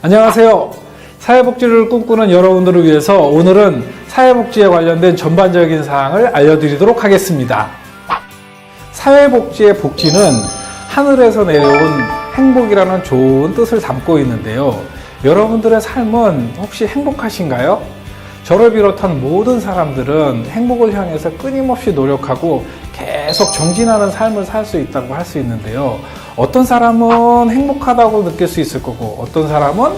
안녕하세요. 사회복지를 꿈꾸는 여러분들을 위해서 오늘은 사회복지에 관련된 전반적인 사항을 알려드리도록 하겠습니다. 사회복지의 복지는 하늘에서 내려온 행복이라는 좋은 뜻을 담고 있는데요. 여러분들의 삶은 혹시 행복하신가요? 저를 비롯한 모든 사람들은 행복을 향해서 끊임없이 노력하고 계속 정진하는 삶을 살 수 있다고 할 수 있는데요. 어떤 사람은 행복하다고 느낄 수 있을 거고 어떤 사람은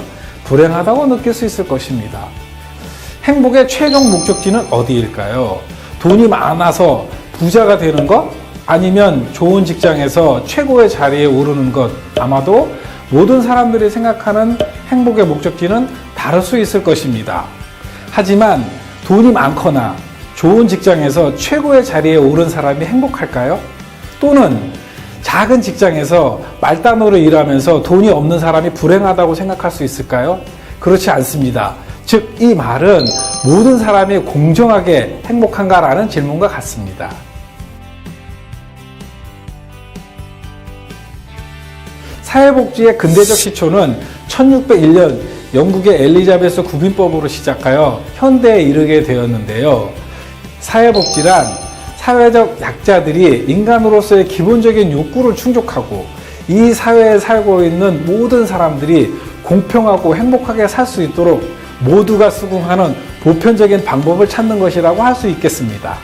불행하다고 느낄 수 있을 것입니다. 행복의 최종 목적지는 어디일까요? 돈이 많아서 부자가 되는 것? 아니면 좋은 직장에서 최고의 자리에 오르는 것? 아마도 모든 사람들이 생각하는 행복의 목적지는 다를 수 있을 것입니다. 하지만 돈이 많거나 좋은 직장에서 최고의 자리에 오른 사람이 행복할까요? 또는 작은 직장에서 말단으로 일하면서 돈이 없는 사람이 불행하다고 생각할 수 있을까요? 그렇지 않습니다. 즉, 이 말은 모든 사람이 공정하게 행복한가라는 질문과 같습니다. 사회복지의 근대적 시초는 1601년 영국의 엘리자베스 구빈법으로 시작하여 현대에 이르게 되었는데요. 사회복지란 사회적 약자들이 인간으로서의 기본적인 욕구를 충족하고 이 사회에 살고 있는 모든 사람들이 공평하고 행복하게 살 수 있도록 모두가 수긍하는 보편적인 방법을 찾는 것이라고 할 수 있겠습니다.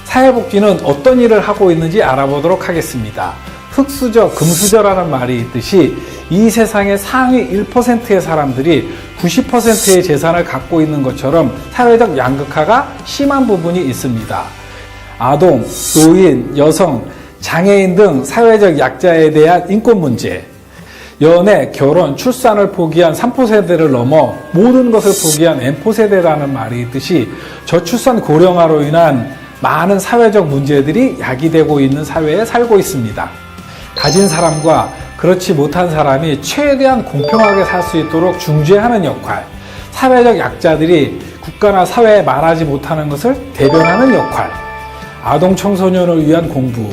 사회복지는 어떤 일을 하고 있는지 알아보도록 하겠습니다. 흑수저, 금수저라는 말이 있듯이 이 세상의 상위 1%의 사람들이 90%의 재산을 갖고 있는 것처럼 사회적 양극화가 심한 부분이 있습니다. 아동, 노인, 여성, 장애인 등 사회적 약자에 대한 인권 문제, 연애, 결혼, 출산을 포기한 3포세대를 넘어 모든 것을 포기한 N포세대라는 말이 있듯이 저출산 고령화로 인한 많은 사회적 문제들이 야기되고 있는 사회에 살고 있습니다. 가진 사람과 그렇지 못한 사람이 최대한 공평하게 살 수 있도록 중재하는 역할, 사회적 약자들이 국가나 사회에 말하지 못하는 것을 대변하는 역할, 아동 청소년을 위한 공부,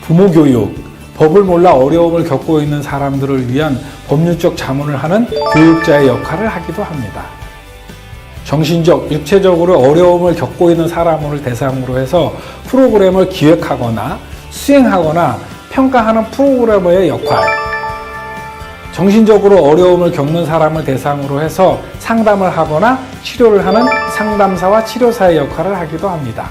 부모 교육, 법을 몰라 어려움을 겪고 있는 사람들을 위한 법률적 자문을 하는 교육자의 역할을 하기도 합니다. 정신적, 육체적으로 어려움을 겪고 있는 사람을 대상으로 해서 프로그램을 기획하거나 수행하거나 평가하는 프로그래머의 역할, 정신적으로 어려움을 겪는 사람을 대상으로 해서 상담을 하거나 치료를 하는 상담사와 치료사의 역할을 하기도 합니다.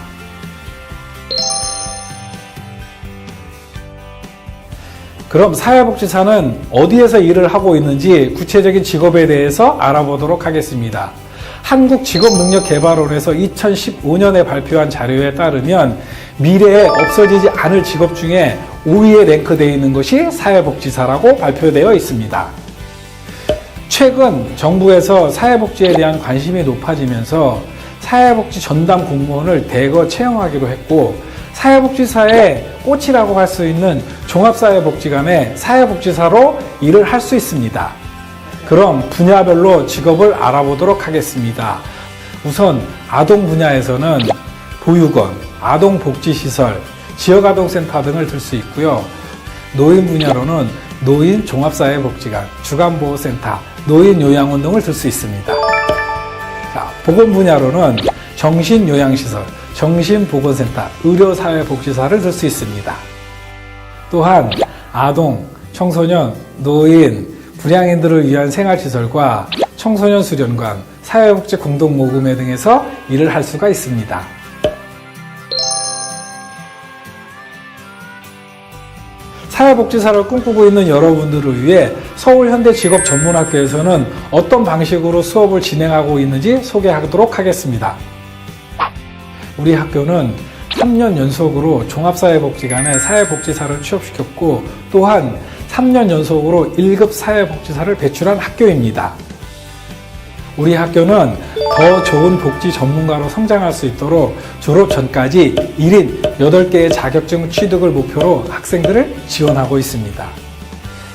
그럼 사회복지사는 어디에서 일을 하고 있는지 구체적인 직업에 대해서 알아보도록 하겠습니다. 한국직업능력개발원에서 2015년에 발표한 자료에 따르면 미래에 없어지지 않을 직업 중에 5위에 랭크되어 있는 것이 사회복지사라고 발표되어 있습니다. 최근 정부에서 사회복지에 대한 관심이 높아지면서 사회복지 전담 공무원을 대거 채용하기로 했고, 사회복지사의 꽃이라고 할 수 있는 종합사회복지관의 사회복지사로 일을 할 수 있습니다. 그럼 분야별로 직업을 알아보도록 하겠습니다. 우선 아동 분야에서는 보육원, 아동복지시설, 지역아동센터 등을 들 수 있고요. 노인 분야로는 노인종합사회복지관, 주간보호센터, 노인요양원 등을 들 수 있습니다. 자, 보건 분야로는 정신요양시설, 정신보건센터, 의료사회복지사를 들 수 있습니다. 또한 아동, 청소년, 노인, 불량인들을 위한 생활시설과 청소년 수련관, 사회복지 공동모금회 등에서 일을 할 수가 있습니다. 사회복지사를 꿈꾸고 있는 여러분들을 위해 서울현대직업전문학교에서는 어떤 방식으로 수업을 진행하고 있는지 소개하도록 하겠습니다. 우리 학교는 3년 연속으로 종합사회복지관에 사회복지사를 취업시켰고, 또한 3년 연속으로 1급 사회복지사를 배출한 학교입니다. 우리 학교는 더 좋은 복지 전문가로 성장할 수 있도록 졸업 전까지 1인 8개의 자격증 취득을 목표로 학생들을 지원하고 있습니다.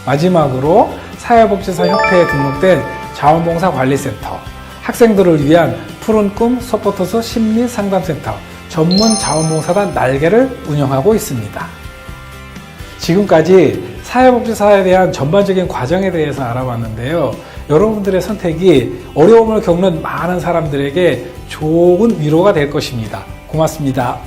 마지막으로 사회복지사 협회에 등록된 자원봉사관리센터, 학생들을 위한 푸른 꿈 서포터스 심리상담센터, 전문 자원봉사단 날개를 운영하고 있습니다. 지금까지 사회복지사에 대한 전반적인 과정에 대해서 알아봤는데요. 여러분들의 선택이 어려움을 겪는 많은 사람들에게 좋은 위로가 될 것입니다. 고맙습니다.